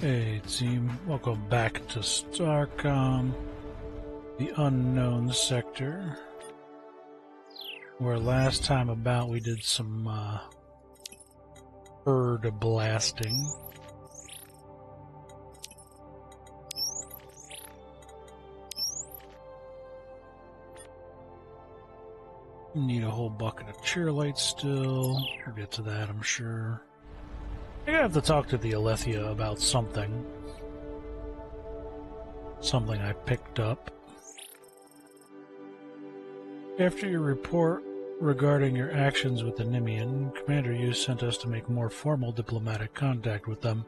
Hey team, welcome back to Starcom, the unknown sector, where last time about we did some bird blasting. Need a whole bucket of cheerlights still. We'll get to that, I'm sure. I have to talk to the Alethea about something. Something I picked up. After your report regarding your actions with the Nimian, Commander Yu sent us to make more formal diplomatic contact with them.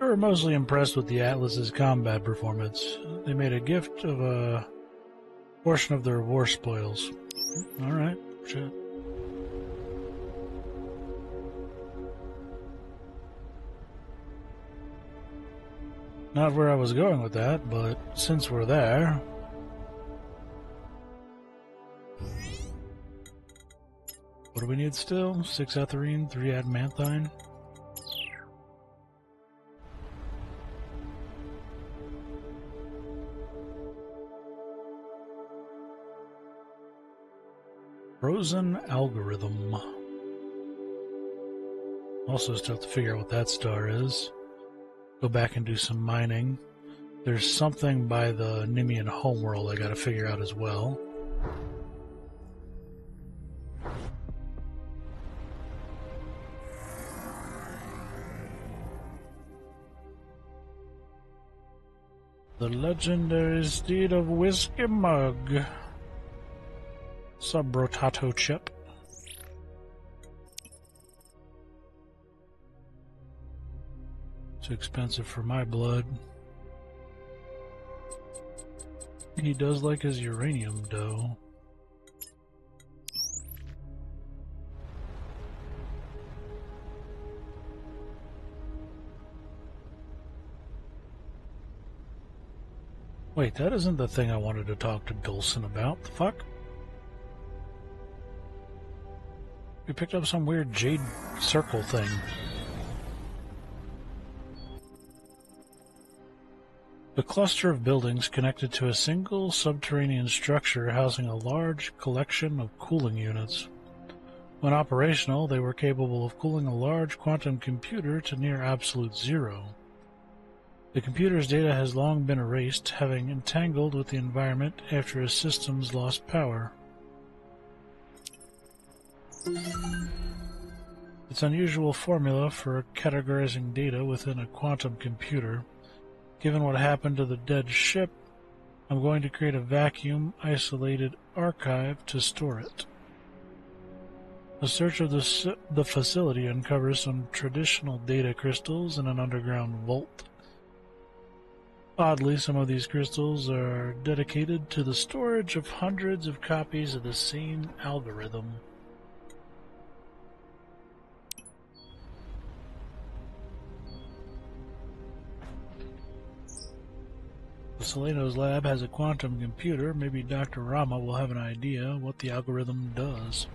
We were mostly impressed with the Atlas's combat performance. They made a gift of a portion of their war spoils. Alright, shit. Not where I was going with that, but since we're there... What do we need still? 6 etherine, 3 adamantine? Frozen algorithm. Also still have to figure out what that star is. Go back and do some mining. There's something by the Nimian homeworld I gotta figure out as well. The legendary steed of Whiskey Mug. Sub-rotato chip. Too expensive for my blood. He does like his uranium, though. Wait, that isn't the thing I wanted to talk to Dulcin about. The fuck? We picked up some weird jade circle thing. The cluster of buildings connected to a single subterranean structure housing a large collection of cooling units. When operational, they were capable of cooling a large quantum computer to near absolute zero. The computer's data has long been erased, having entangled with the environment after its systems lost power. Its unusual formula for categorizing data within a quantum computer. Given what happened to the dead ship, I'm going to create a vacuum-isolated archive to store it. A search of the facility uncovers some traditional data crystals in an underground vault. Oddly, some of these crystals are dedicated to the storage of hundreds of copies of the same algorithm. The Seleno's lab has a quantum computer. Maybe Dr. Rama will have an idea what the algorithm does.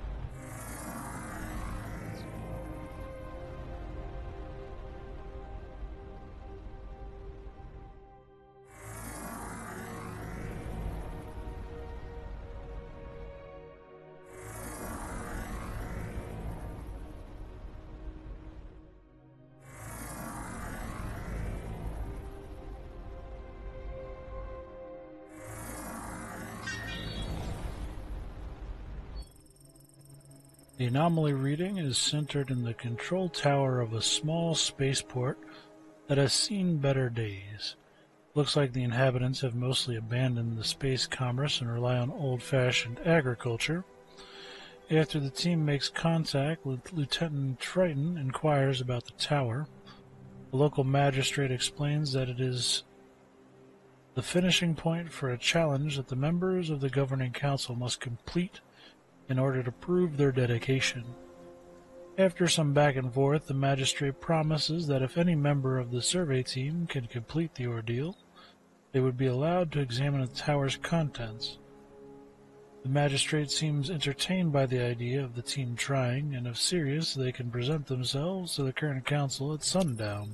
The anomaly reading is centered in the control tower of a small spaceport that has seen better days. Looks like the inhabitants have mostly abandoned the space commerce and rely on old-fashioned agriculture. After the team makes contact with Lieutenant Triton, inquires about the tower. The local magistrate explains that it is the finishing point for a challenge that the members of the governing council must complete in order to prove their dedication. After some back and forth, the magistrate promises that if any member of the survey team can complete the ordeal, they would be allowed to examine the tower's contents. The magistrate seems entertained by the idea of the team trying, and if serious, they can present themselves to the current council at sundown.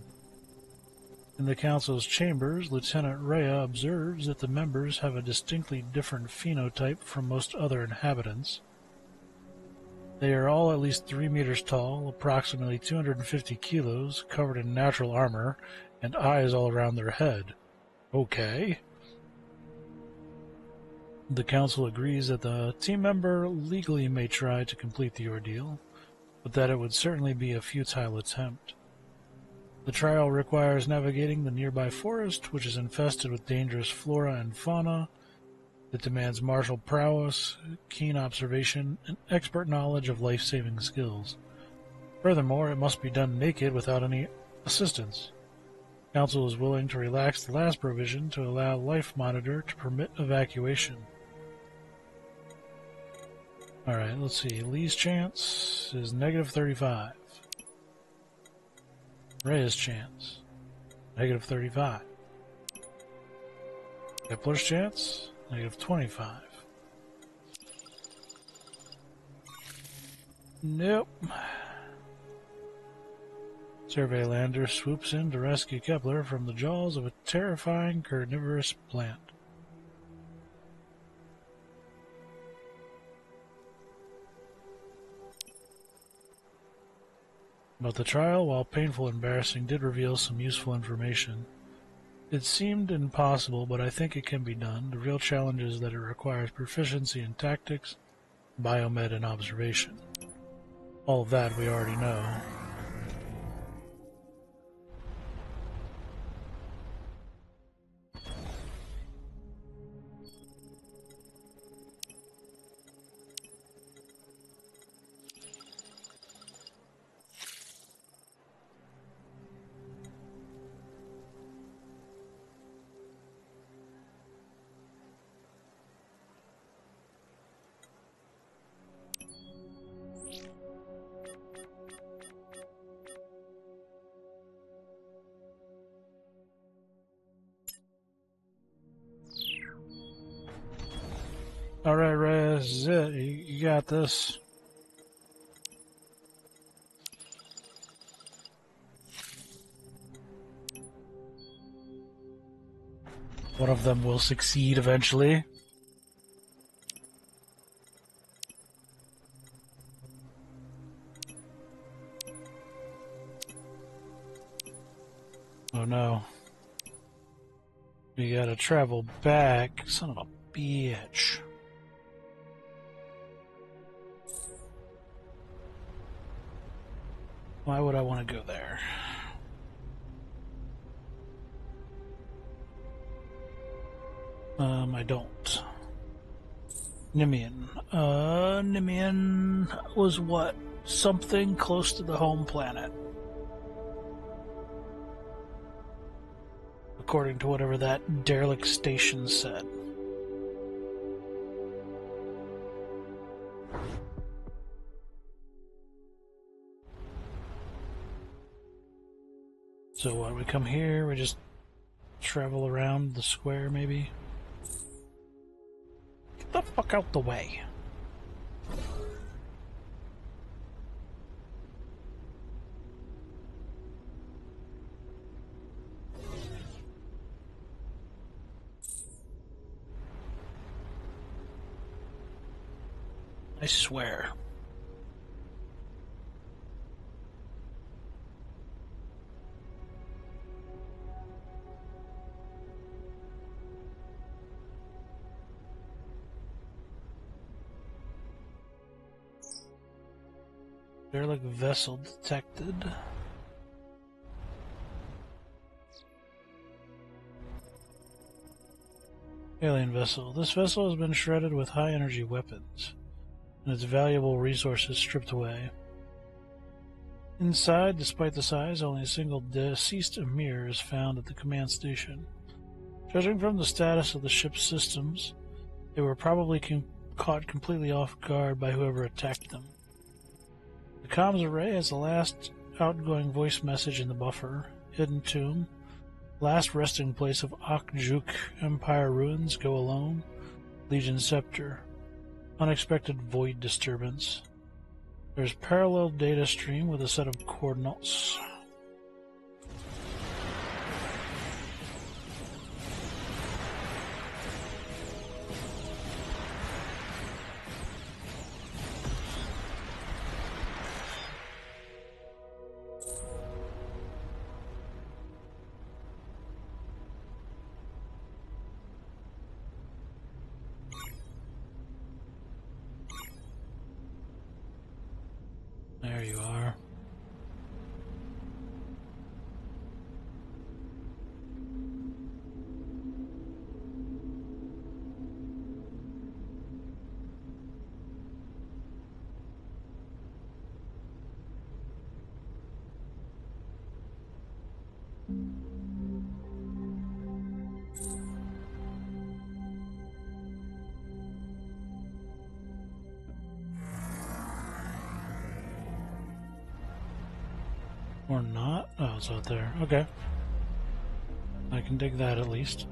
In the Council's chambers, Lieutenant Rhea observes that the members have a distinctly different phenotype from most other inhabitants. They are all at least 3 meters tall, approximately 250 kilos, covered in natural armor, and eyes all around their head. Okay. The Council agrees that the team member legally may try to complete the ordeal, but that it would certainly be a futile attempt. The trial requires navigating the nearby forest, which is infested with dangerous flora and fauna. It demands martial prowess, keen observation, and expert knowledge of life-saving skills. Furthermore, it must be done naked without any assistance. Council is willing to relax the last provision to allow Life Monitor to permit evacuation. Alright, let's see. Lee's chance is negative 35. Rhea's chance, negative 35. Kepler's chance, negative 25. Nope. Surveylander swoops in to rescue Kepler from the jaws of a terrifying carnivorous plant. But the trial, while painful and embarrassing, did reveal some useful information. It seemed impossible, but I think it can be done. The real challenge is that it requires proficiency in tactics, biomed, and observation. All of that we already know. Alright, Reyes, this is it. You got this. One of them will succeed eventually. Oh no. We gotta travel back. Son of a bitch. Why would I want to go there? I don't. Nimian. Nimian was what? Something close to the home planet. According to whatever that derelict station said. So what, we come here, we just travel around the square maybe? Get the fuck out the way. I swear. Derelict vessel detected. Alien vessel. This vessel has been shredded with high-energy weapons, and its valuable resources stripped away. Inside, despite the size, only a single deceased Emir is found at the command station. Judging from the status of the ship's systems, they were probably caught completely off guard by whoever attacked them. The comms array has the last outgoing voice message in the buffer. Hidden tomb. Last resting place of Akjuk Empire ruins. Go alone. Legion scepter. Unexpected void disturbance. There's parallel data stream with a set of coordinates. There you are. Or not? Oh, it's out there. Okay. I can dig that at least.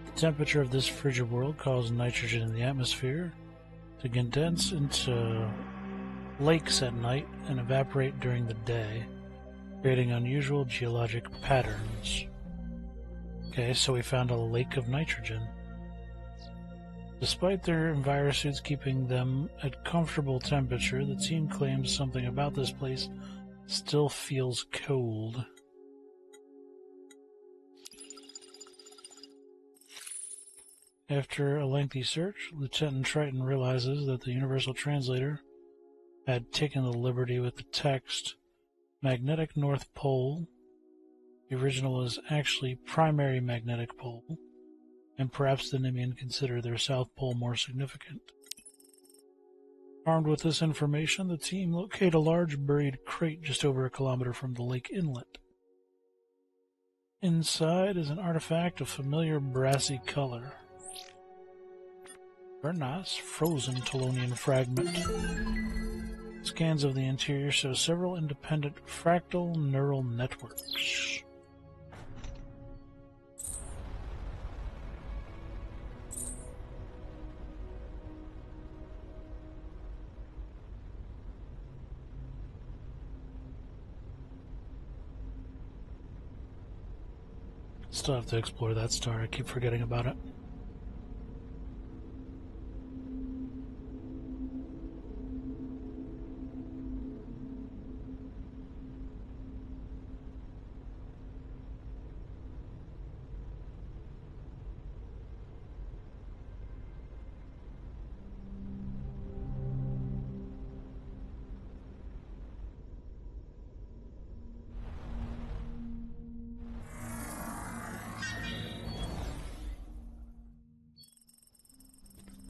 The temperature of this frigid world caused nitrogen in the atmosphere to condense into lakes at night and evaporate during the day, creating unusual geologic patterns. Okay, so we found a lake of nitrogen. Despite their envirosuits keeping them at comfortable temperature, the team claims something about this place still feels cold. After a lengthy search, Lieutenant Triton realizes that the Universal Translator had taken the liberty with the text, Magnetic North Pole. The original is actually Primary Magnetic Pole, and perhaps the Nimian consider their South Pole more significant. Armed with this information, the team locate a large buried crate just over a kilometer from the lake inlet. Inside is an artifact of familiar brassy color. Very nice, frozen Telonian fragment. Scans of the interior show several independent fractal neural networks. Still have to explore that star, I keep forgetting about it.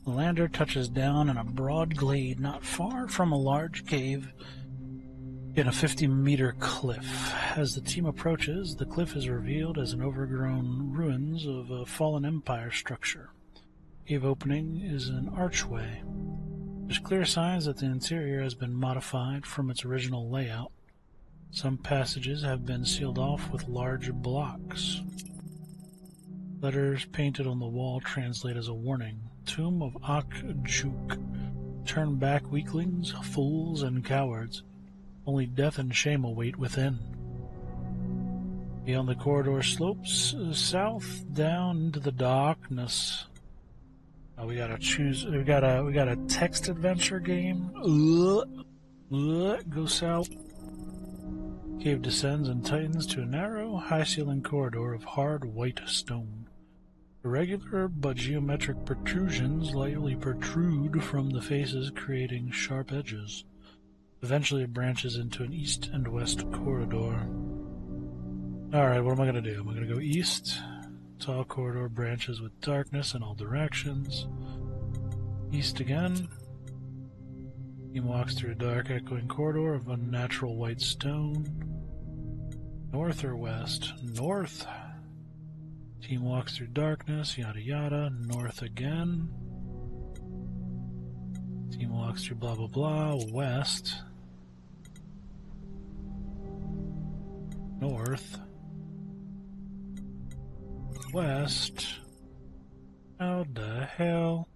The lander touches down in a broad glade not far from a large cave in a 50-meter cliff. As the team approaches, the cliff is revealed as an overgrown ruins of a fallen empire structure. Cave opening is an archway. There's clear signs that the interior has been modified from its original layout. Some passages have been sealed off with large blocks. Letters painted on the wall translate as a warning. Tomb of Ak-Juk. Turn back, weaklings, fools, and cowards. Only death and shame await within. Beyond the corridor slopes south down into the darkness. Oh, we gotta choose. We got a text adventure game. Go south. Cave descends and tightens to a narrow, high-ceiling corridor of hard white stone. Irregular but geometric protrusions lightly protrude from the faces, creating sharp edges. Eventually it branches into an east and west corridor. Alright, what am I going to do? Am I going to go east? Tall corridor branches with darkness in all directions. East again. Team walks through a dark, echoing corridor of unnatural white stone. North or west? North. Team walks through darkness, yada yada. North again. Team walks through blah blah blah. West. North. West. How the hell?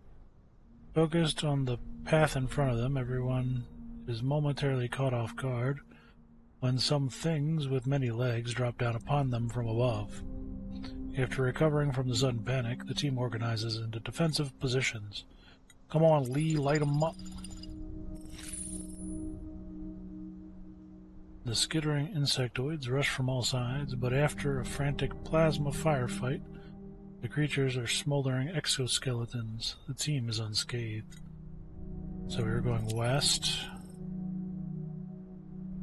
Focused on the path in front of them, everyone is momentarily caught off guard when some things with many legs drop down upon them from above. After recovering from the sudden panic, the team organizes into defensive positions. Come on, Lee, light 'em up. The skittering insectoids rush from all sides, but after a frantic plasma firefight, the creatures are smoldering exoskeletons. The team is unscathed. So we're going west.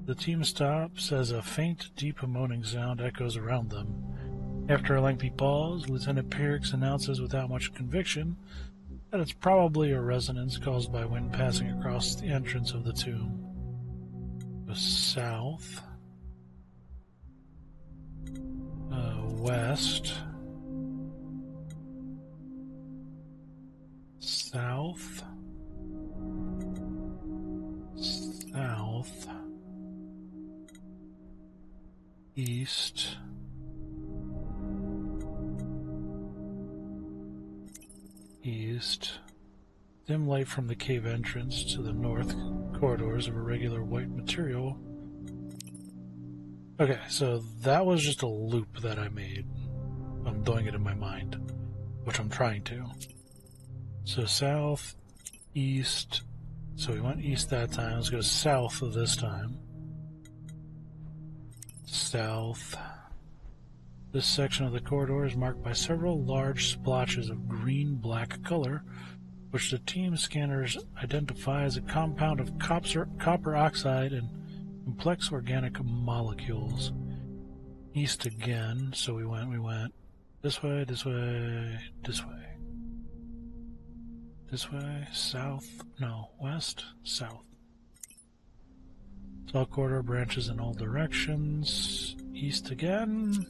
The team stops as a faint, deep moaning sound echoes around them. After a lengthy pause, Lieutenant Pierce announces without much conviction that it's probably a resonance caused by wind passing across the entrance of the tomb. Go south. West. South. South. East. East. Dim light from the cave entrance to the north, corridors of irregular white material. Okay, so that was just a loop that I made. I'm doing it in my mind, which I'm trying to. So south, east. So we went east that time. Let's go south this time. South. This section of the corridor is marked by several large splotches of green-black color, which the team scanners identify as a compound of copper oxide and complex organic molecules. East again, so we went this way, this way, this way. This way, south, no, west, south. Tall corridor branches in all directions. East again.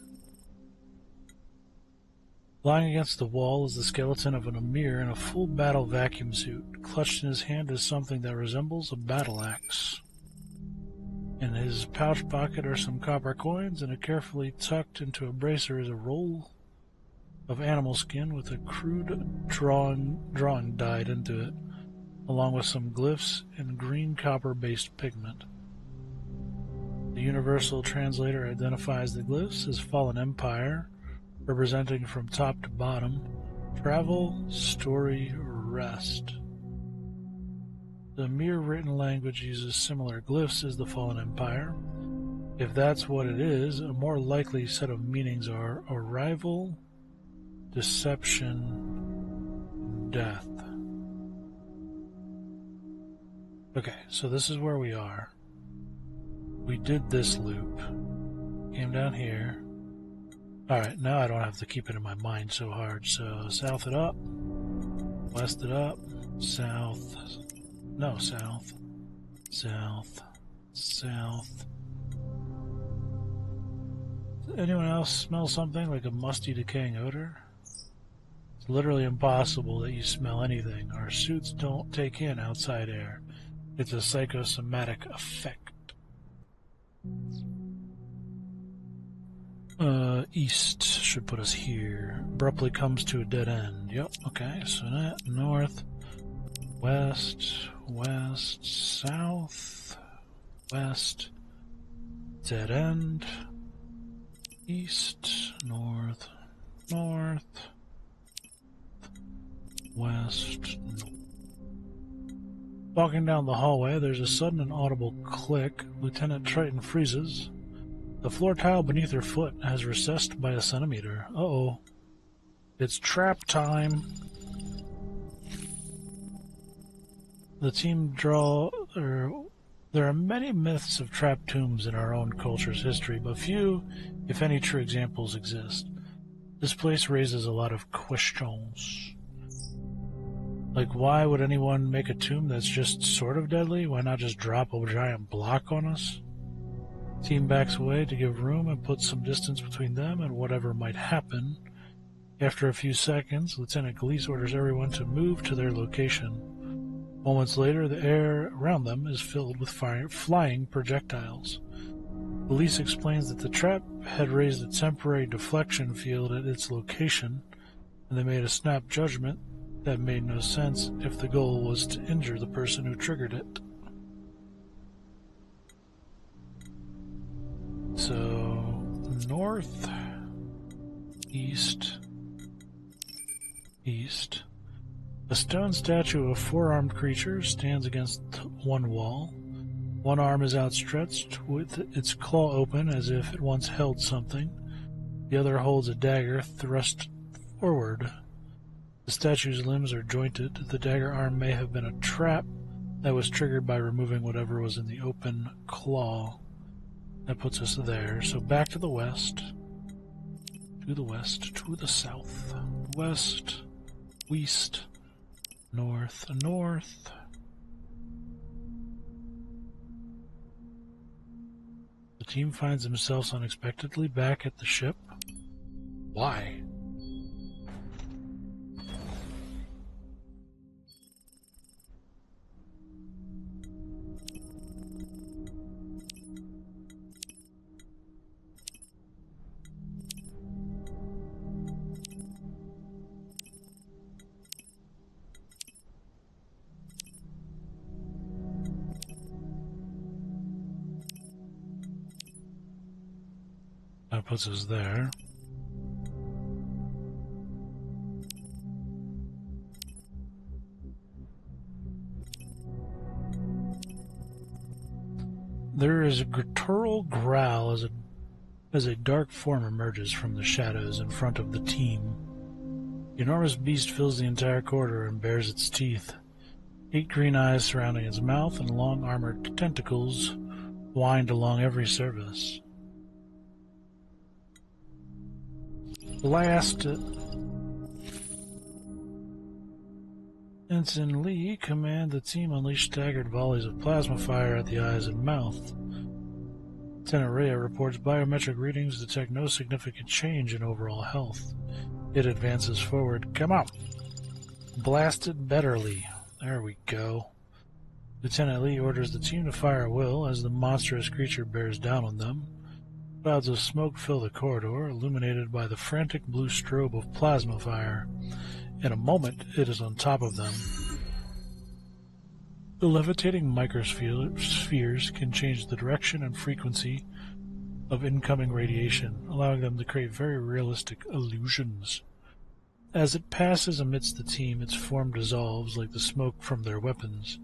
Lying against the wall is the skeleton of an Emir in a full battle vacuum suit. Clutched in his hand is something that resembles a battle axe. In his pouch pocket are some copper coins, and carefully tucked into a bracer is a roll of animal skin with a crude drawing dyed into it, along with some glyphs in green copper-based pigment. The universal translator identifies the glyphs as Fallen Empire, representing from top to bottom, travel, story, rest. The mere written language uses similar glyphs as the Fallen Empire. If that's what it is, a more likely set of meanings are arrival, deception, death. Okay, so this is where we are. We did this loop. Came down here. Alright, now I don't have to keep it in my mind so hard. So, south it up. West it up. South. No, south. South. South. Does anyone else smell something like a musty, decaying odor? It's literally impossible that you smell anything. Our suits don't take in outside air. It's a psychosomatic effect. East should put us here. Abruptly comes to a dead end. Yep, okay, so that north, west, west, south, west, dead end, east, north, north, west, north. Walking down the hallway, there's a sudden and audible click. Lieutenant Triton freezes. The floor tile beneath her foot has recessed by a centimeter. Uh-oh. It's trap time. The team there are many myths of trapped tombs in our own culture's history, but few, if any, true examples exist. This place raises a lot of questions. Like, why would anyone make a tomb that's just sort of deadly? Why not just drop a giant block on us? Team backs away to give room and puts some distance between them and whatever might happen. After a few seconds, Lieutenant Gleese orders everyone to move to their location. Moments later, the air around them is filled with flying projectiles. Gleese explains that the trap had raised a temporary deflection field at its location, and they made a snap judgment that made no sense if the goal was to injure the person who triggered it. So, north, east, east. A stone statue of a four-armed creature stands against one wall. One arm is outstretched with its claw open as if it once held something. The other holds a dagger thrust forward. The statue's limbs are jointed. The dagger arm may have been a trap that was triggered by removing whatever was in the open claw. That puts us there. So back to the west. To the west. To the south. West. West. North. North. The team finds themselves unexpectedly back at the ship. Why? That puts us there. There is a guttural growl as a dark form emerges from the shadows in front of the team. The enormous beast fills the entire corridor and bares its teeth. 8 green eyes surrounding its mouth and long armored tentacles wind along every surface. Blast it. Ensign Lee command the team unleash staggered volleys of plasma fire at the eyes and mouth. Lieutenant Rhea reports biometric readings detect no significant change in overall health. It advances forward. Come on! Blast it better, Lee. There we go. Lieutenant Lee orders the team to fire at will as the monstrous creature bears down on them. Clouds of smoke fill the corridor, illuminated by the frantic blue strobe of plasma fire. In a moment, it is on top of them. The levitating microspheres can change the direction and frequency of incoming radiation, allowing them to create very realistic illusions. As it passes amidst the team, its form dissolves like the smoke from their weapons.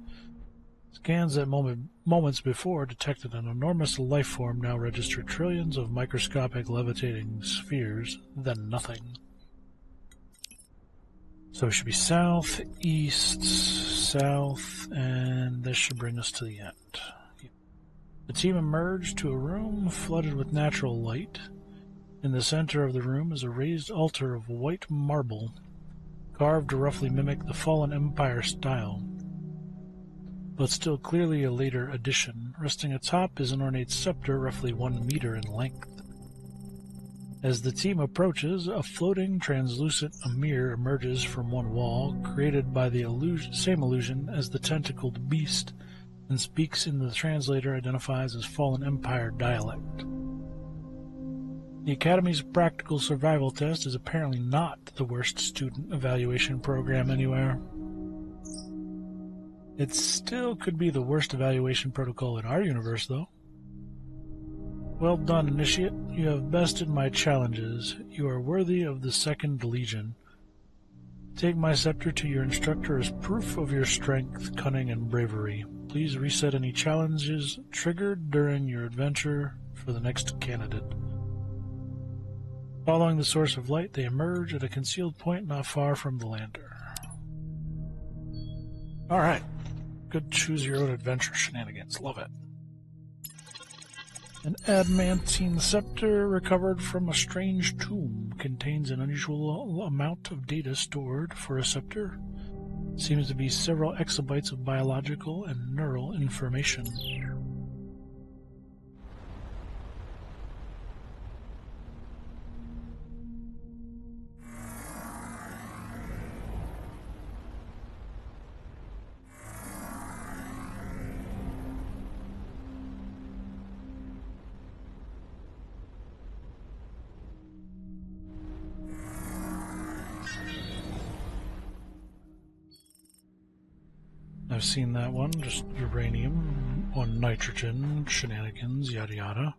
Scans that moments before detected an enormous life form now register trillions of microscopic levitating spheres, then nothing. So it should be south, east, south, and this should bring us to the end. The team emerged to a room flooded with natural light. In the center of the room is a raised altar of white marble, carved to roughly mimic the fallen empire style, but still clearly a later addition. Resting atop is an ornate scepter roughly 1 meter in length. As the team approaches, a floating, translucent mirror emerges from one wall, created by the same illusion as the tentacled beast, and speaks in the translator identifies as Fallen Empire dialect. The Academy's practical survival test is apparently not the worst student evaluation program anywhere. It still could be the worst evaluation protocol in our universe, though. Well done, Initiate. You have bested my challenges. You are worthy of the 2nd Legion. Take my scepter to your instructor as proof of your strength, cunning, and bravery. Please reset any challenges triggered during your adventure for the next candidate. Following the source of light, they emerge at a concealed point not far from the lander. Alright. Good choose-your-own-adventure shenanigans. Love it. An adamantine scepter recovered from a strange tomb contains an unusual amount of data stored for a scepter. Seems to be several exabytes of biological and neural information. I've seen that one, just uranium on nitrogen, shenanigans, yada yada.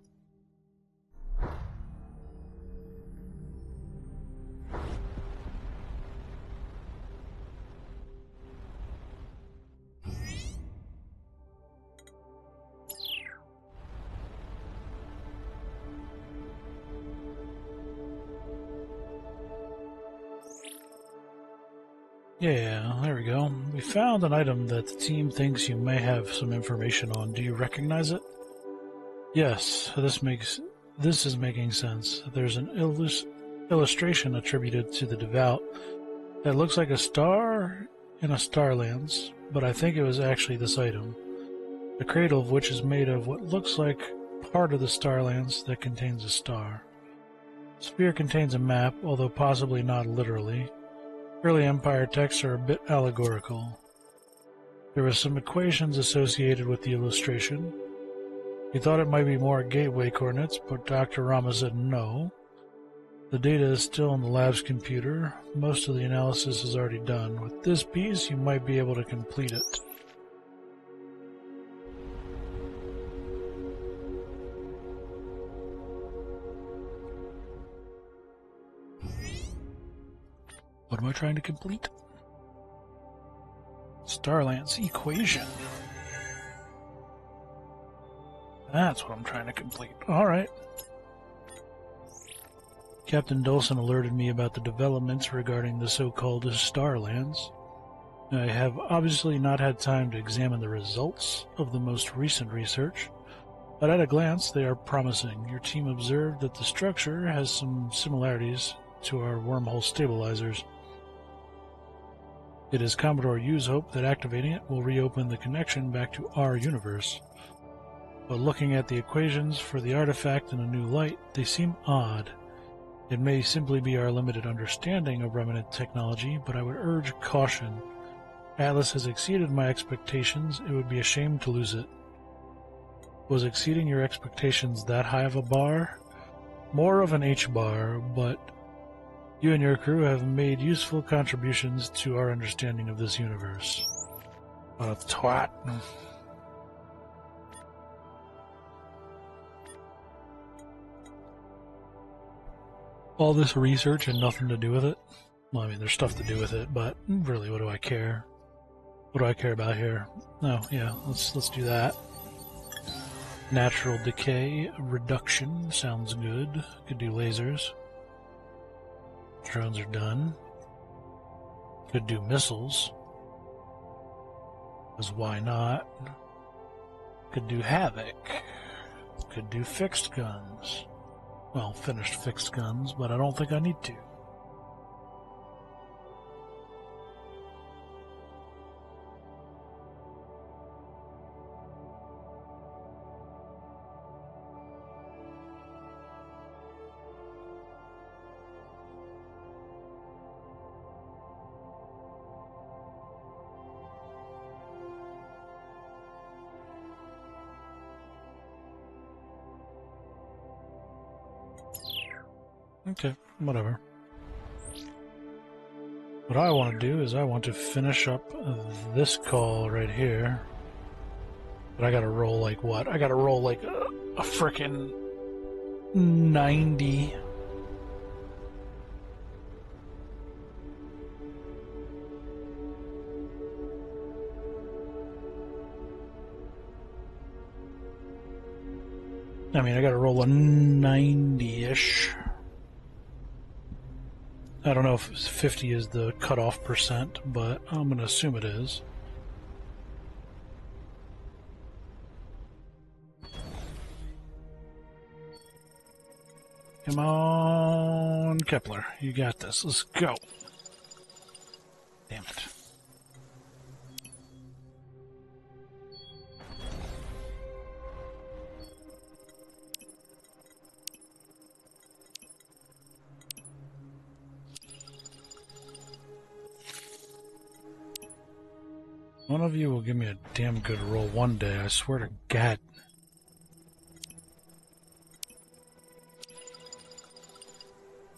Yeah, there we go. We found an item that the team thinks you may have some information on. Do you recognize it? Yes, this is making sense. There's an illustration attributed to the devout that looks like a star in a starlands, but I think it was actually this item. The cradle of which is made of what looks like part of the starlands that contains a star. The sphere contains a map, although possibly not literally. Early Empire texts are a bit allegorical. There were some equations associated with the illustration. He thought it might be more gateway coordinates, but Dr. Rama said no. The data is still in the lab's computer. Most of the analysis is already done. With this piece, you might be able to complete it. What am I trying to complete? Starlance equation. That's what I'm trying to complete. Alright. Captain Dolson alerted me about the developments regarding the so-called Starlands. I have obviously not had time to examine the results of the most recent research, but at a glance they are promising. Your team observed that the structure has some similarities to our wormhole stabilizers. It is Commodore Yu's hope that activating it will reopen the connection back to our universe. But looking at the equations for the artifact in a new light, they seem odd. It may simply be our limited understanding of remnant technology, but I would urge caution. Atlas has exceeded my expectations. It would be a shame to lose it. Was exceeding your expectations that high of a bar? More of an H-bar, but you and your crew have made useful contributions to our understanding of this universe. What a twat. All this research and nothing to do with it? Well, I mean, there's stuff to do with it, but really, what do I care? What do I care about here? Oh, yeah, let's do that. Natural decay reduction sounds good. Could do lasers. Drones are done. Could do missiles. Because why not? Could do havoc. Could do fixed guns. Well, finished fixed guns, but I don't think I need to. Okay, whatever. What I want to do is I want to finish up this call right here. But I gotta roll like what? I gotta roll like a frickin' 90. I mean, I gotta roll a 90-ish. I don't know if 50 is the cutoff percent, but I'm going to assume it is. Come on, Kepler. You got this. Let's go. Damn it. One of you will give me a damn good roll one day, I swear to God.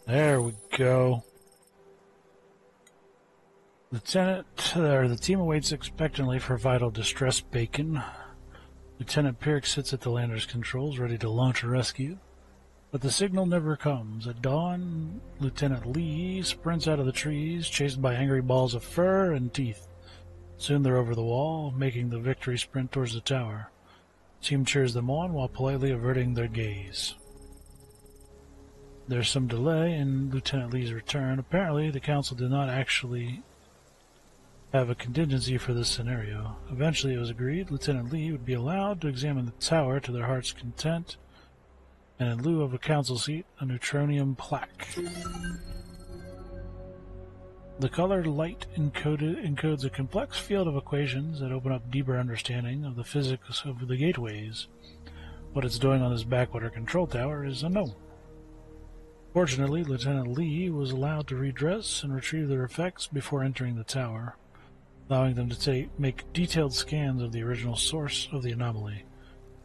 There we go. The team awaits expectantly for vital distress bacon. Lieutenant Pierce sits at the lander's controls, ready to launch a rescue. But the signal never comes. At dawn, Lieutenant Lee sprints out of the trees, chased by angry balls of fur and teeth. Soon they're over the wall, making the victory sprint towards the tower. The team cheers them on while politely averting their gaze. There's some delay in Lieutenant Lee's return. Apparently, the Council did not actually have a contingency for this scenario. Eventually, it was agreed Lieutenant Lee would be allowed to examine the tower to their heart's content, and in lieu of a council seat, a neutronium plaque. The colored light encodes a complex field of equations that open up deeper understanding of the physics of the gateways. What it's doing on this backwater control tower is unknown. Fortunately, Lieutenant Lee was allowed to redress and retrieve their effects before entering the tower, allowing them to make detailed scans of the original source of the anomaly.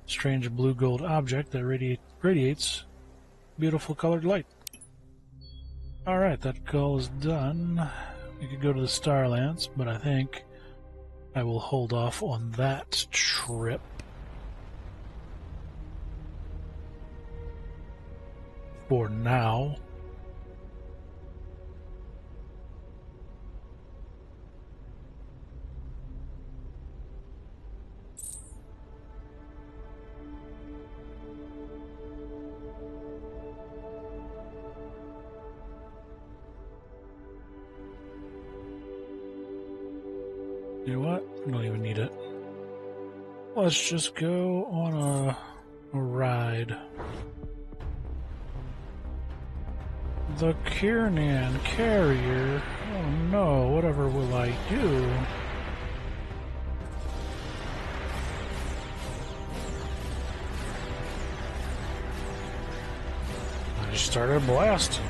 Strange blue-gold object that radiates beautiful colored light. Alright, that call is done. We could go to the Starlands, but I think I will hold off on that trip. For now. You know what? I don't even need it. Let's just go on a ride. The Kiernan carrier? Oh no, whatever will I do? I just started a blast.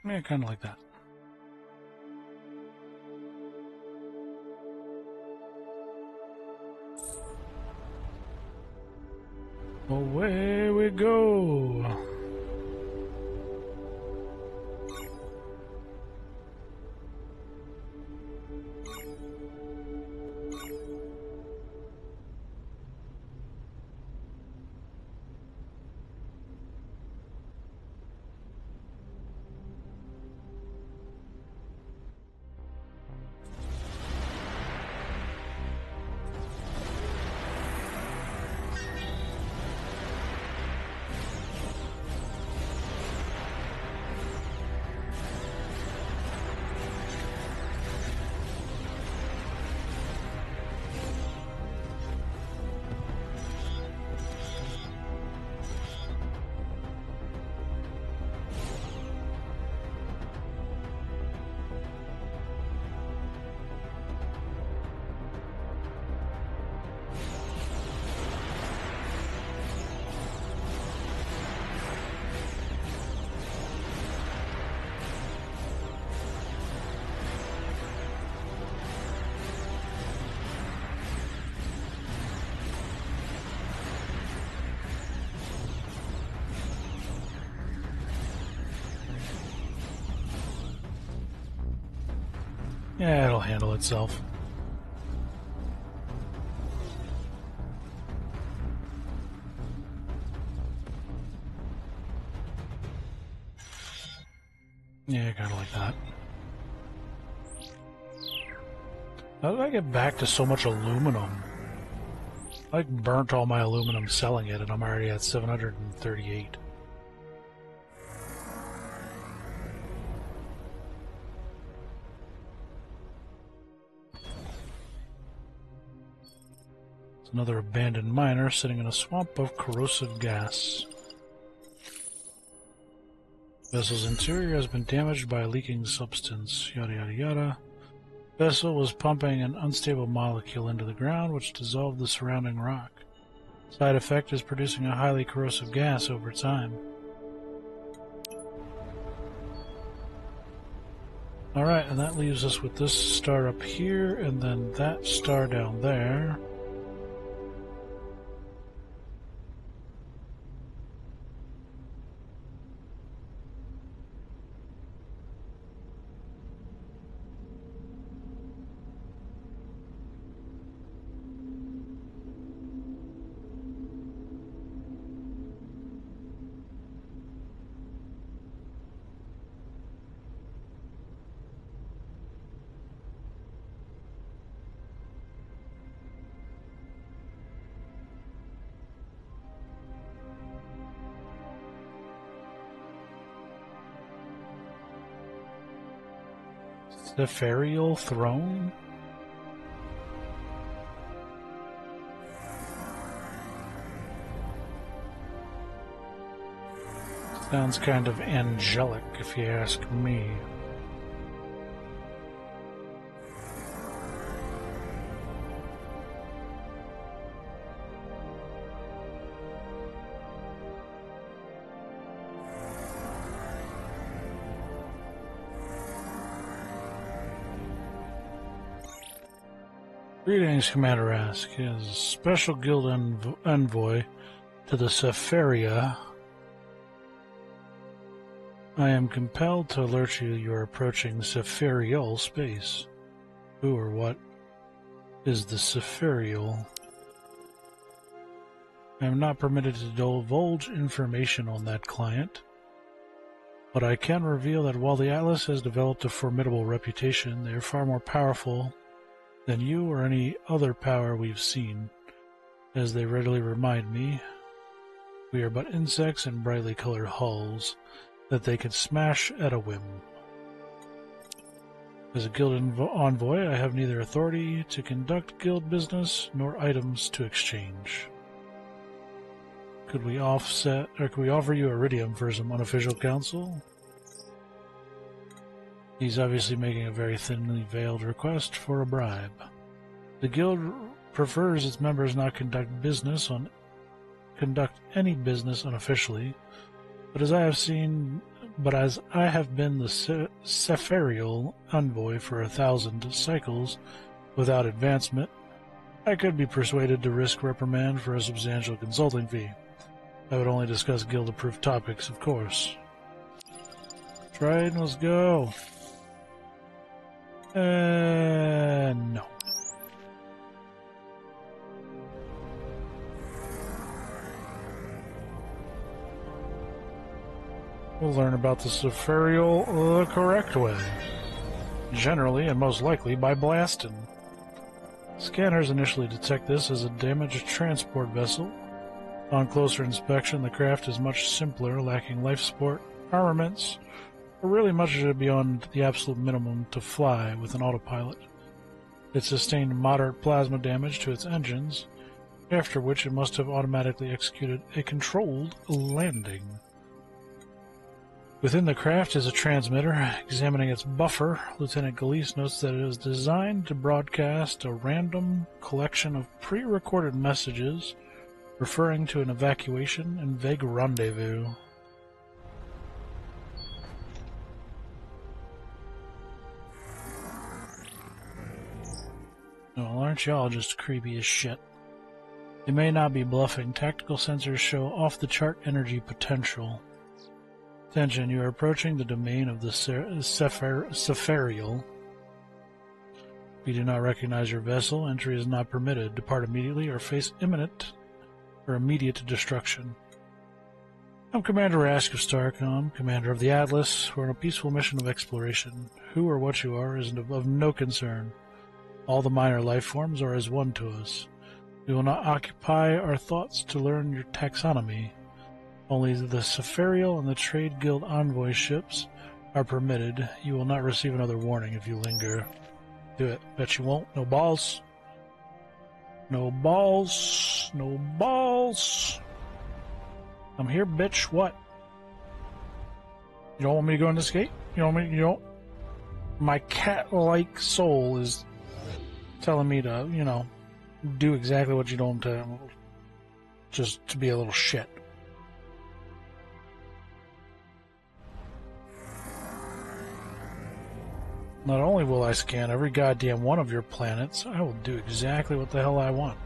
Yeah, kind of like that. Away we go. Yeah, it'll handle itself. Yeah, kind of like that. How did I get back to so much aluminum? I like burnt all my aluminum selling it, and I'm already at 738. It's another abandoned miner sitting in a swamp of corrosive gas. Vessel's interior has been damaged by a leaking substance, yada yada yada. Vessel was pumping an unstable molecule into the ground which dissolved the surrounding rock. Side effect is producing a highly corrosive gas over time. Alright, and that leaves us with this star up here, and then that star down there. Sepharial throne? Sounds kind of angelic, if you ask me. Greetings, Commander Ask. As a special guild envoy to the Sepharia, I am compelled to alert you are approaching Sepharial space. Who or what is the Sepharial? I am not permitted to divulge information on that client, but I can reveal that while the Atlas has developed a formidable reputation, they are far more powerful than you or any other power we've seen. As they readily remind me, we are but insects in brightly colored hulls that they can smash at a whim. As a guild envoy, I have neither authority to conduct guild business nor items to exchange. Could we offer you iridium for some unofficial counsel? He's obviously making a very thinly veiled request for a bribe. The guild prefers its members not conduct any business unofficially, but as I have been the Sepharial envoy for 1,000 cycles without advancement, I could be persuaded to risk reprimand for a substantial consulting fee. I would only discuss guild-approved topics, of course. Trade, let's go. No. We'll learn about the Sepharial the correct way. Generally, and most likely, by blasting. Scanners initially detect this as a damaged transport vessel. On closer inspection, the craft is much simpler, lacking life support, armaments, or really much beyond the absolute minimum to fly with an autopilot. It sustained moderate plasma damage to its engines, after which it must have automatically executed a controlled landing. Within the craft is a transmitter. Examining its buffer, Lieutenant Galise notes that it is designed to broadcast a random collection of pre-recorded messages referring to an evacuation and vague rendezvous. Well, aren't y'all just creepy as shit? They may not be bluffing. Tactical sensors show off-the-chart energy potential. Attention, you are approaching the domain of the Sepharial. We do not recognize your vessel. Entry is not permitted. Depart immediately or face imminent or immediate destruction. I'm Commander Ask of Starcom, Commander of the Atlas. We're on a peaceful mission of exploration. Who or what you are is of no concern. All the minor life forms are as one to us. We will not occupy our thoughts to learn your taxonomy. Only the Sepharial and the Trade Guild envoy ships are permitted. You will not receive another warning if you linger. Do it. Bet you won't. No balls. No balls. No balls. I'm here, bitch. What? You don't want me to go in this gate? You don't? My cat-like soul is telling me to, do exactly what you don't just to be a little shit. Not only will I scan every goddamn one of your planets, I will do exactly what the hell I want.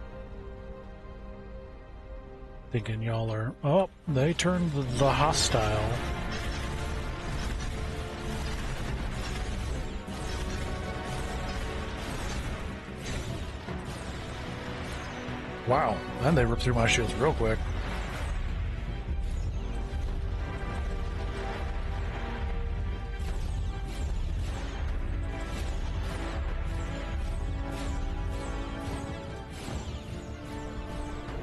Thinking y'all are... Oh, they turned the hostile. Wow, then they ripped through my shields real quick.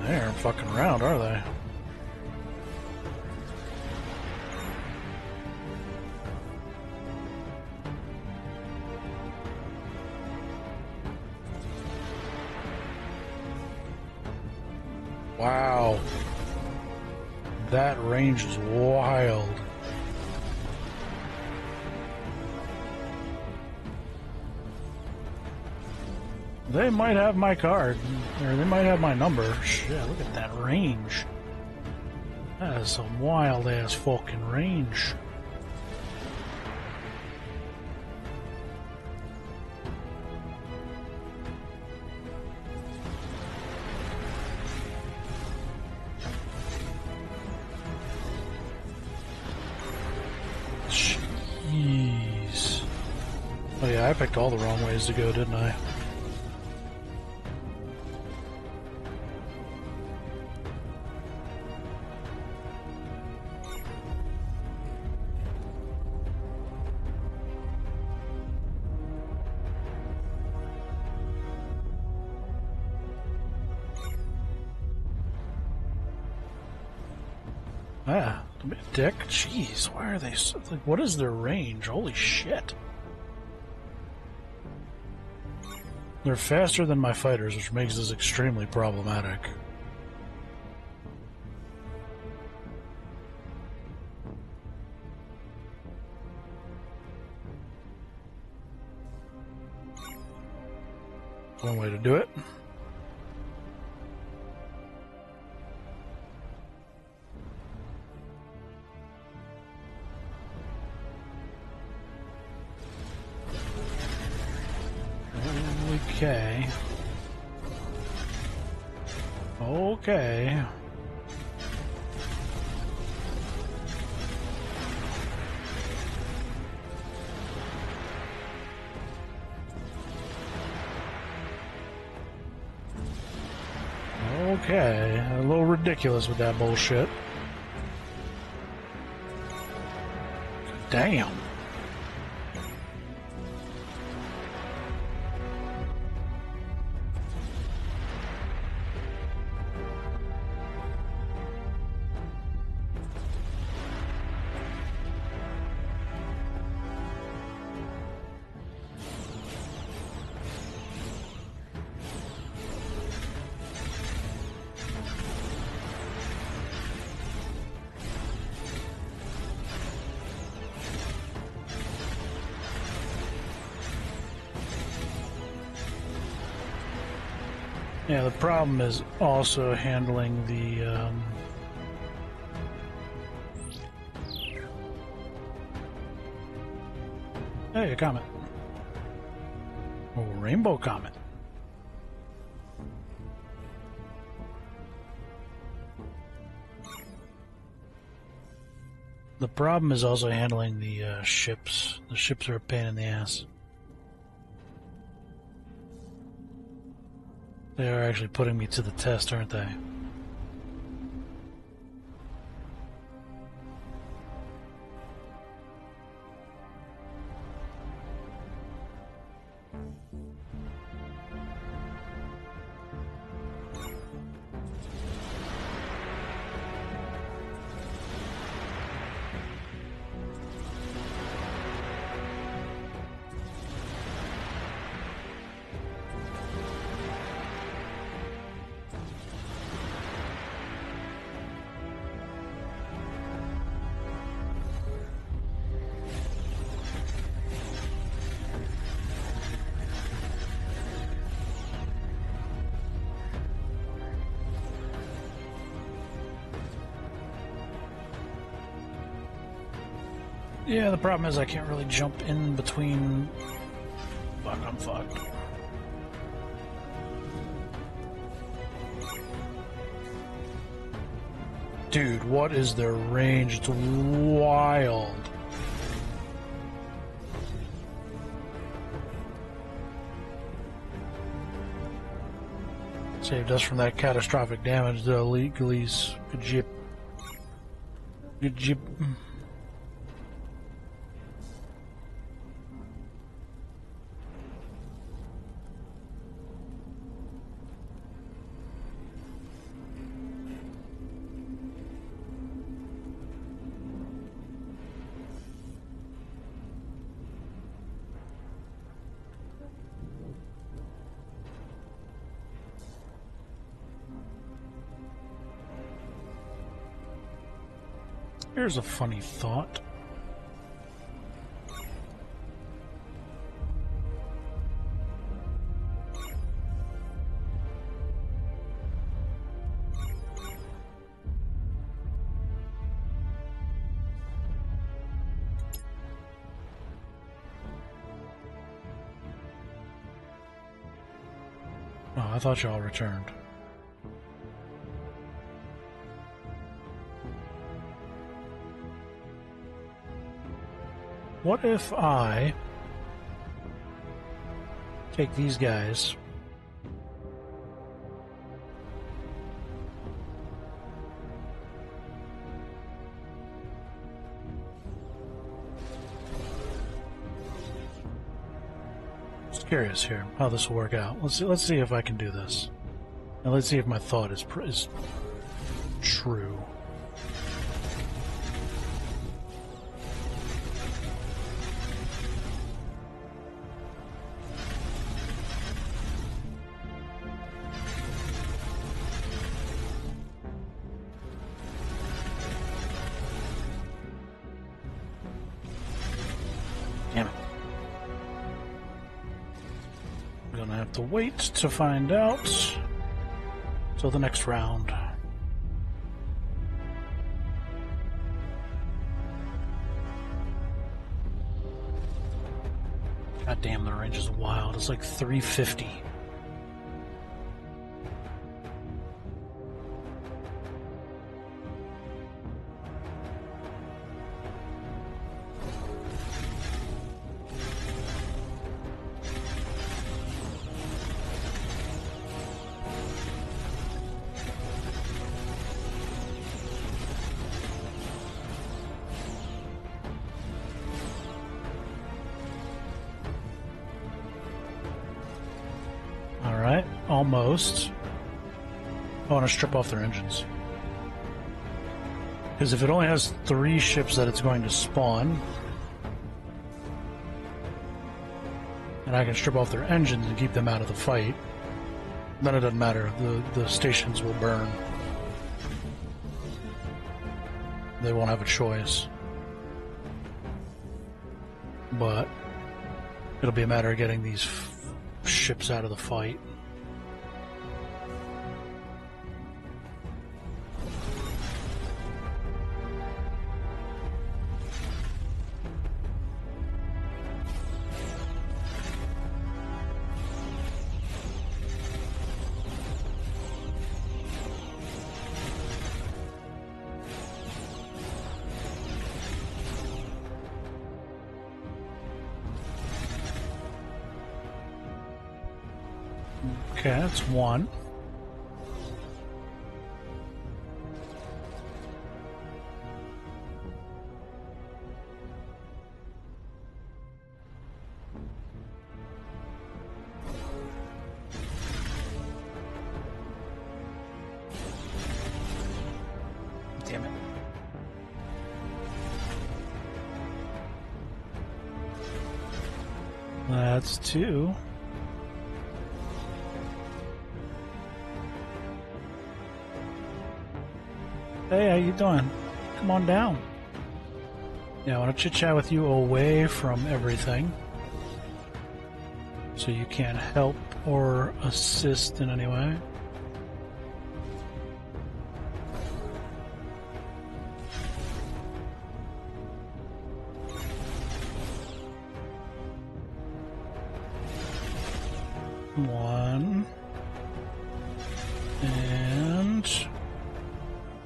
They aren't fucking around, are they? Wow. That range is wild. They might have my card, or they might have my number. Shit, look at that range. That is some wild-ass fucking range. Jeez. Oh yeah, I picked all the wrong ways to go, didn't I? Ah, don't be a dick. Jeez, why are they so, like, what is their range? Holy shit. They're faster than my fighters, which makes this extremely problematic. One way to do it. Okay. Okay. Okay. A little ridiculous with that bullshit. Damn. Yeah, the problem is also handling the, Hey, a comet. Oh, rainbow comet. The problem is also handling the ships. The ships are a pain in the ass. They are actually putting me to the test, aren't they? Yeah, the problem is I can't really jump in between... Fuck, I'm fucked. Dude, what is their range? It's wild. Saved us from that catastrophic damage, the elite police. Good jip. Good jip. Here's a funny thought. Oh, I thought y'all returned. What if I take these guys just curious here how this will work out. Let's see if I can do this. Now let's see if my thought is true. Damn it. I'm gonna have to wait to find out till the next round. God damn, the range is wild. It's like 350. Alright, almost. I want to strip off their engines. Because if it only has 3 ships that it's going to spawn, and I can strip off their engines and keep them out of the fight, then it doesn't matter. The stations will burn. They won't have a choice. But it'll be a matter of getting these ships out of the fight. Okay, that's 1. Damn it. That's 2. Hey, how you doing? Come on down. Yeah, I want to chit-chat with you away from everything, so you can't help or assist in any way. One. And give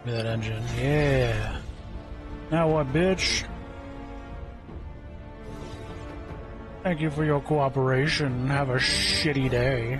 me that engine. Yeah. Now what, bitch? Thank you for your cooperation. Have a shitty day.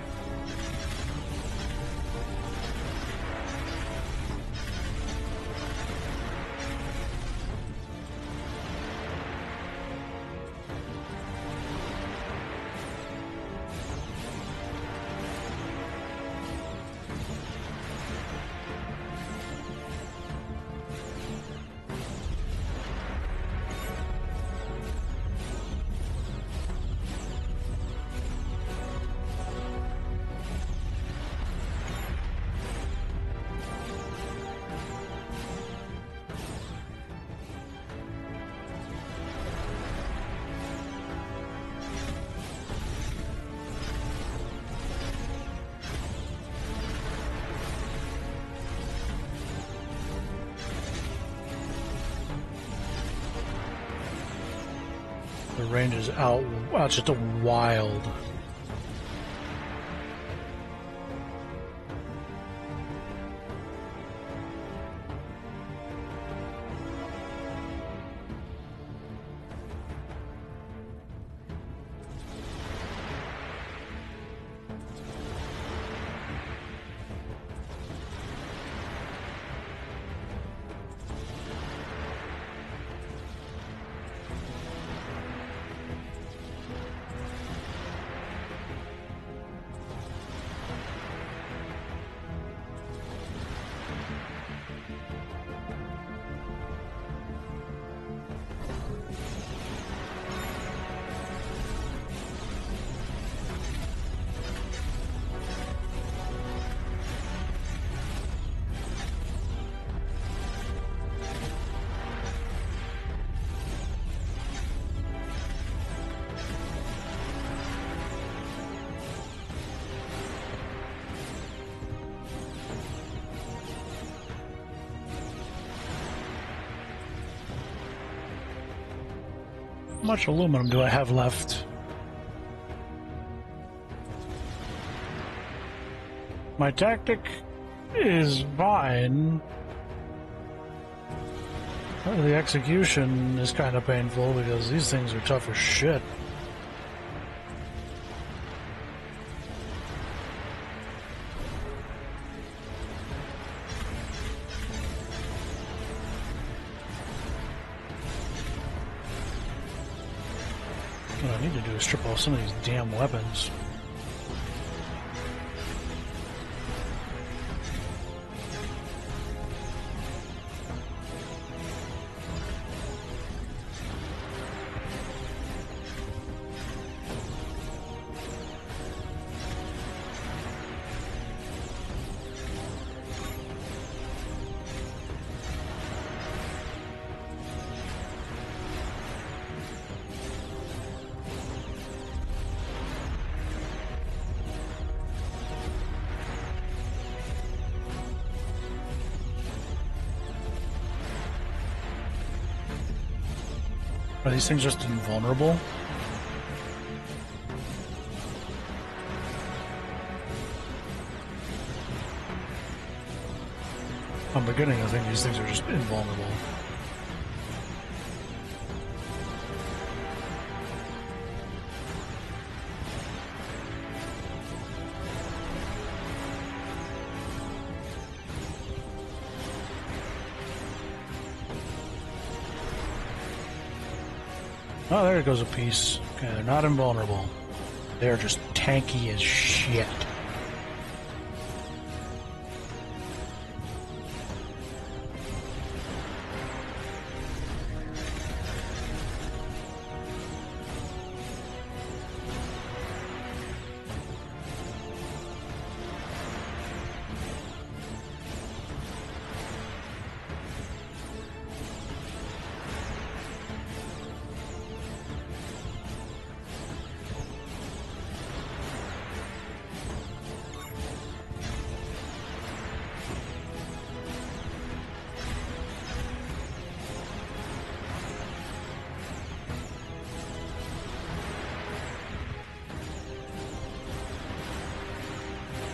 range is out. Wow, it's just a wild. How much aluminum do I have left? My tactic is fine. The execution is kind of painful because these things are tough as shit. What I need to do is strip off some of these damn weapons. Are these things just invulnerable? I'm beginning to think these things are just invulnerable. Oh, there goes a piece. Okay, they're not invulnerable. They're just tanky as shit.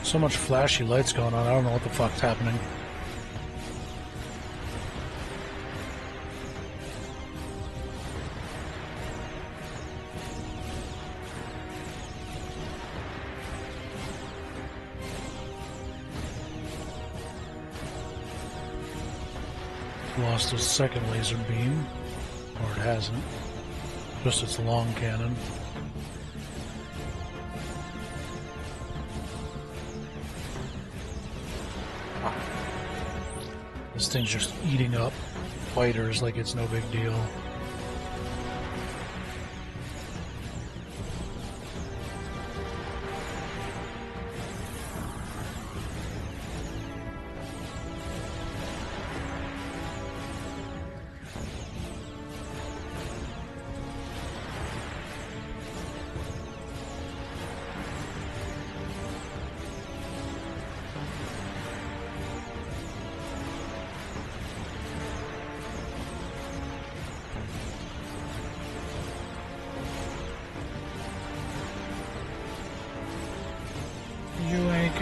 So much flashy lights going on, I don't know what the fuck's happening. Lost a second laser beam, or it hasn't. Just its long cannon. This thing's just eating up fighters like it's no big deal.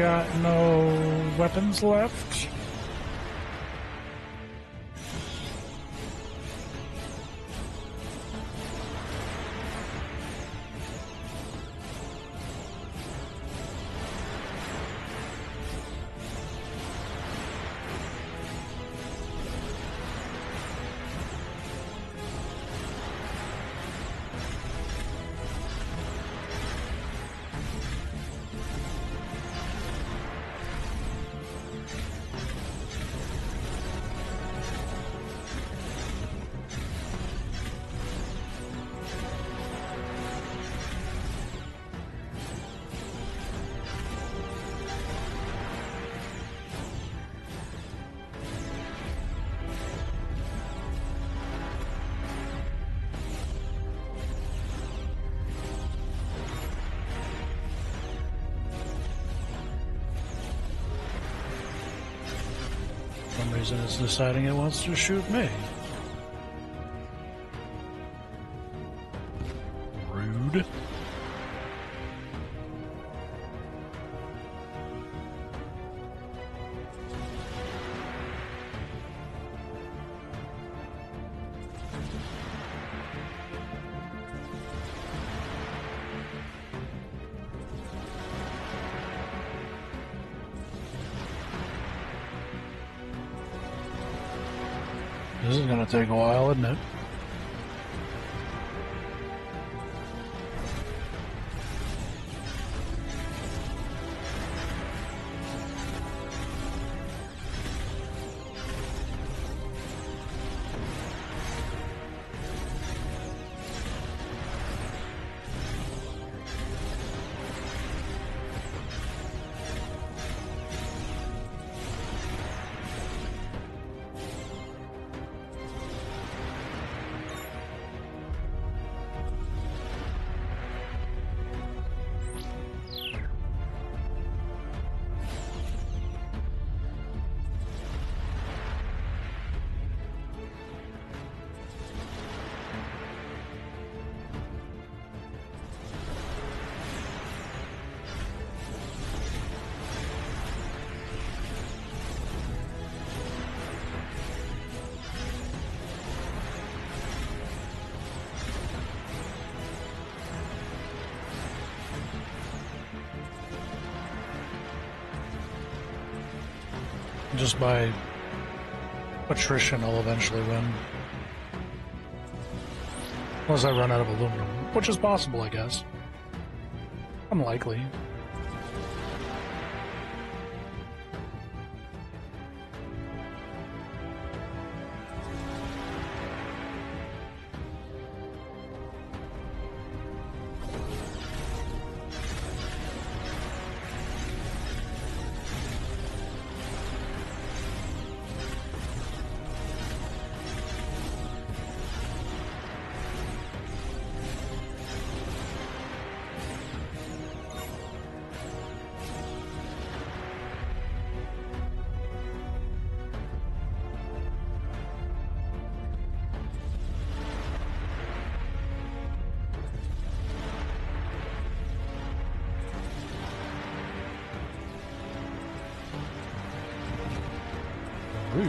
got no weapons left. For some reason it's deciding it wants to shoot me. Rude. This is going to take a while, isn't it? Just by attrition, I'll eventually win. Unless I run out of aluminum, which is possible, I guess. Unlikely. Rude.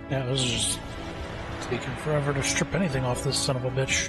Yeah, this is just taking forever to strip anything off this son of a bitch.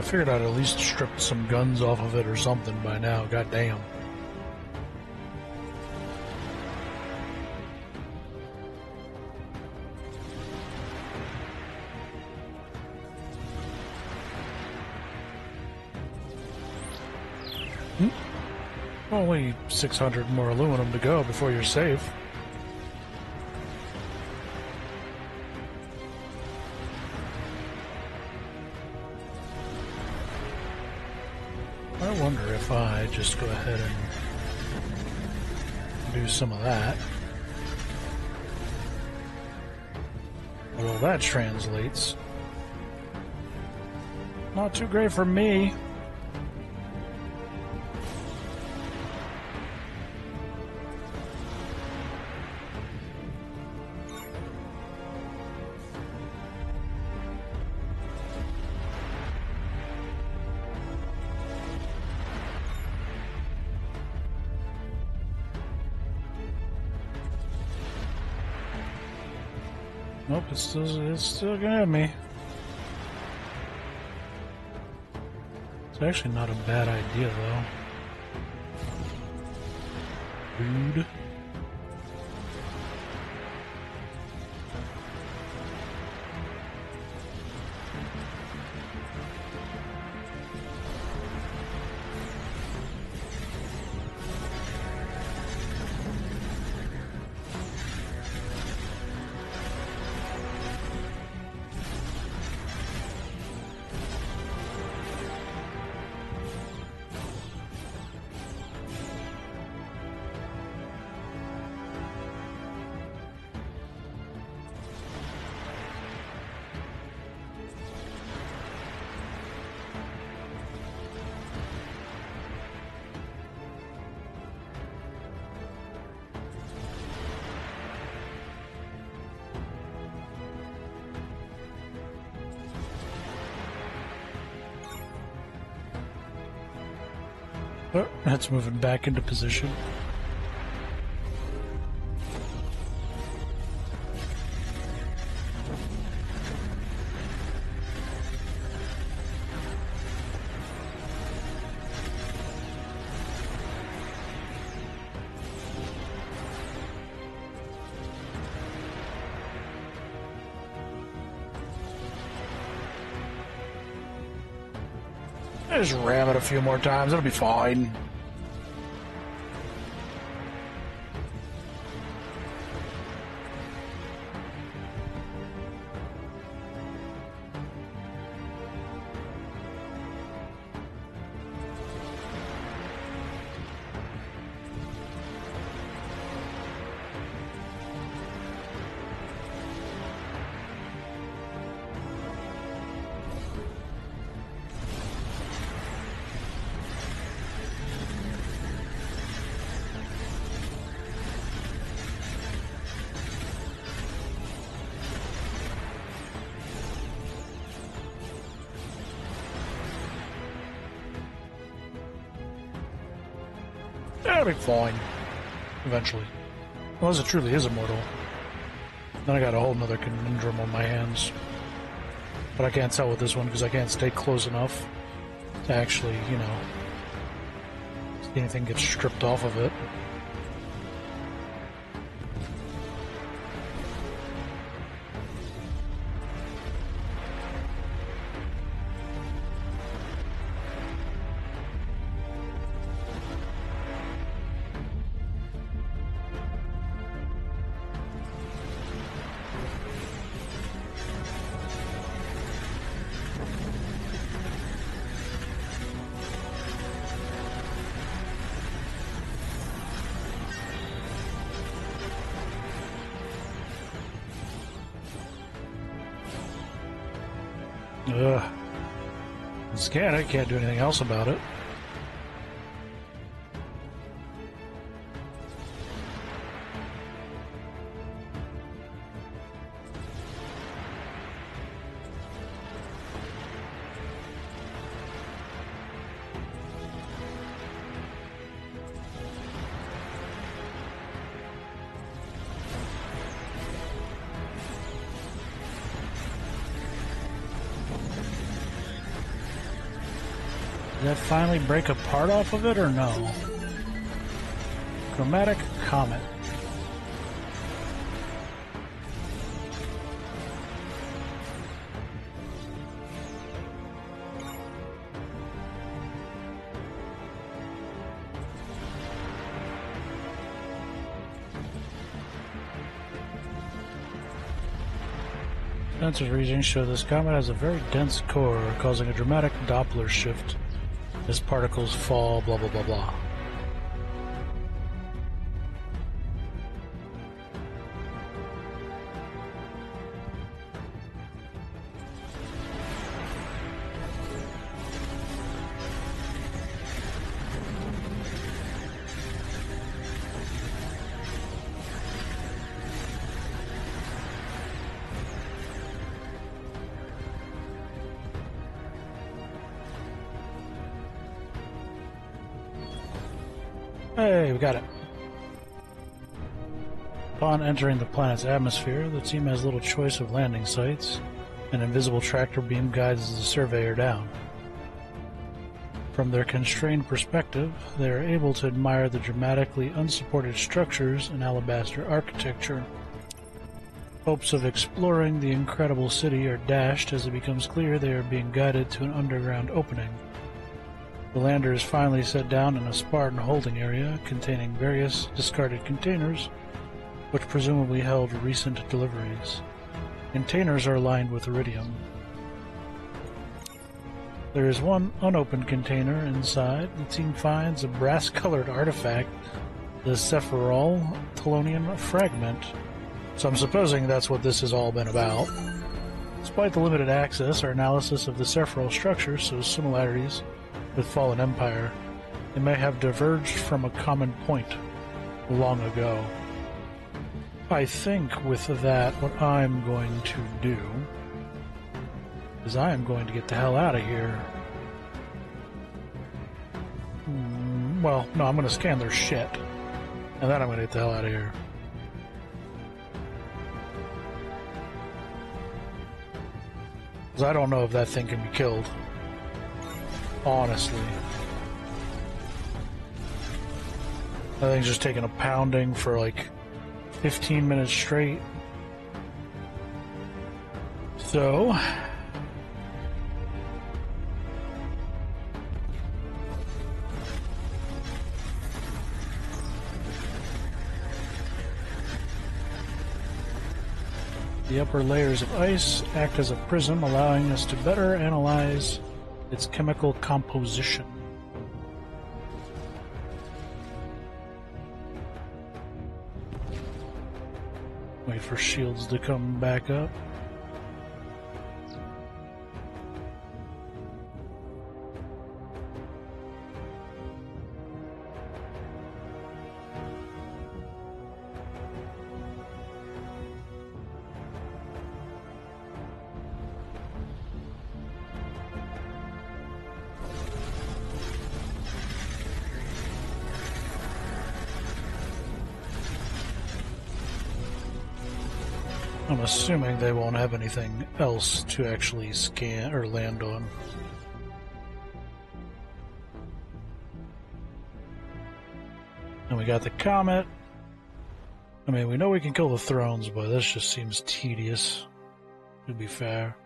I figured I'd at least stripped some guns off of it or something by now. God damn. Only 600 more aluminum to go before you're safe. I wonder if I just go ahead and do some of that. Well, that translates. Not too great for me. Nope, it's still gonna have me. It's actually not a bad idea, though. Rude. Oh, that's moving back into position. Just ram it a few more times, it'll be fine. That'll be fine. Eventually. Unless it truly is immortal. Then I got a whole nother conundrum on my hands. But I can't tell with this one because I can't stay close enough to actually, you know, see anything get stripped off of it. Ugh. Scan it, can't do anything else about it. Did that finally break a part off of it or no? Chromatic comet. Sensor readings show this comet has a very dense core, causing a dramatic Doppler shift as particles fall, blah blah blah blah. Hey, we got it. Upon entering the planet's atmosphere, the team has little choice of landing sites. An invisible tractor beam guides the surveyor down. From their constrained perspective, they are able to admire the dramatically unsupported structures and alabaster architecture. Hopes of exploring the incredible city are dashed as it becomes clear they are being guided to an underground opening. The lander is finally set down in a Spartan holding area containing various discarded containers, which presumably held recent deliveries. Containers are lined with iridium. There is one unopened container inside. The team finds a brass-colored artifact, the Sepharial Telonian fragment. So I'm supposing that's what this has all been about. Despite the limited access, our analysis of the Sepharial structure shows similarities with Fallen Empire. They may have diverged from a common point long ago. I think with that, what I'm going to do is I am going to get the hell out of here. Well, no, I'm going to scan their shit, and then I'm going to get the hell out of here. Because I don't know if that thing can be killed. Honestly. That thing's just taking a pounding for like 15 minutes straight. So... the upper layers of ice act as a prism, allowing us to better analyze its chemical composition. Wait for shields to come back up. I'm assuming they won't have anything else to actually scan or land on. And we got the comet. I mean, we know we can kill the thrones, but this just seems tedious, to be fair.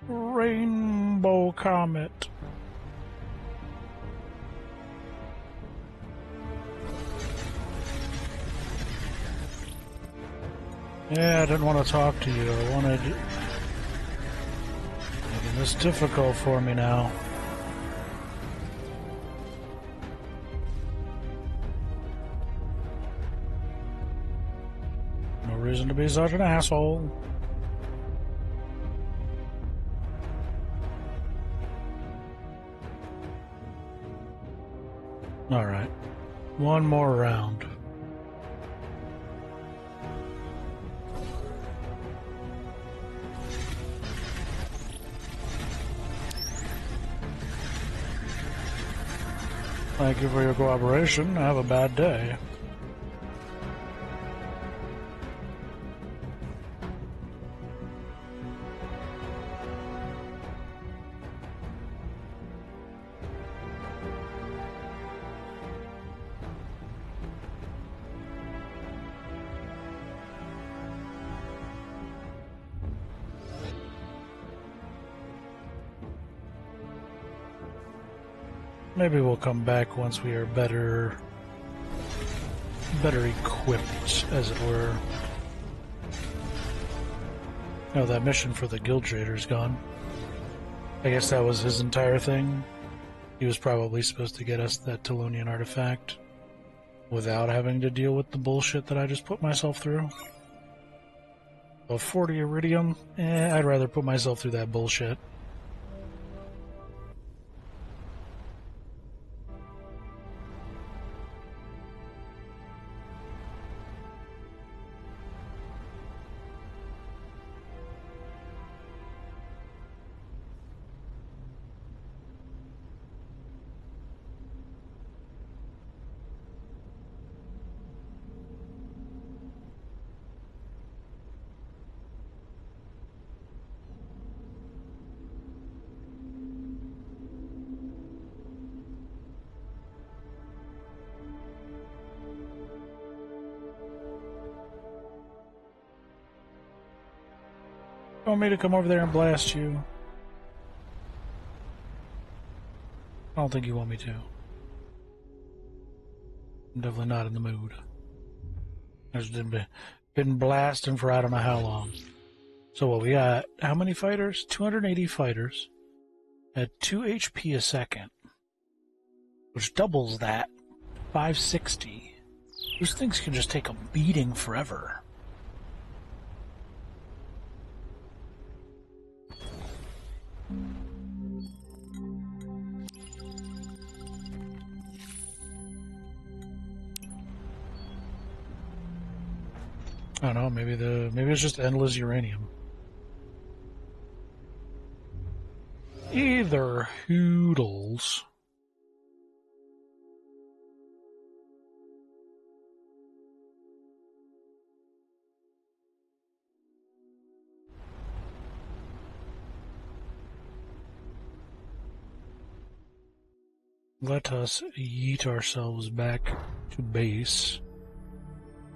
Rainbow comet. Yeah, I didn't want to talk to you. I wanted... making this difficult for me now. No reason to be such an asshole. Alright, one more round. Thank you for your cooperation. Have a bad day. Maybe we'll come back once we are better equipped, as it were. Oh, that mission for the guild trader's gone. I guess that was his entire thing. He was probably supposed to get us that Telonian artifact without having to deal with the bullshit that I just put myself through. Well, 40 iridium? I'd rather put myself through that bullshit. You want me to come over there and blast you? I don't think you want me to. I'm definitely not in the mood. I've just been blasting for I don't know how long. So what, we got how many fighters? 280 fighters at 2 HP a second, which doubles that. 560. Those things can just take a beating forever. I don't know, maybe it's just endless uranium. Either hoodles. Let us yeet ourselves back to base,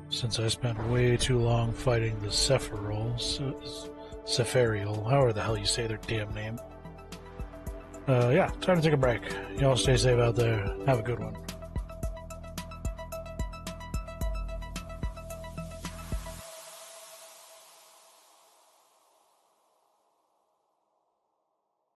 since I spent way too long fighting the Sepharial, however the hell you say their damn name. Yeah, time to take a break. Y'all stay safe out there. Have a good one.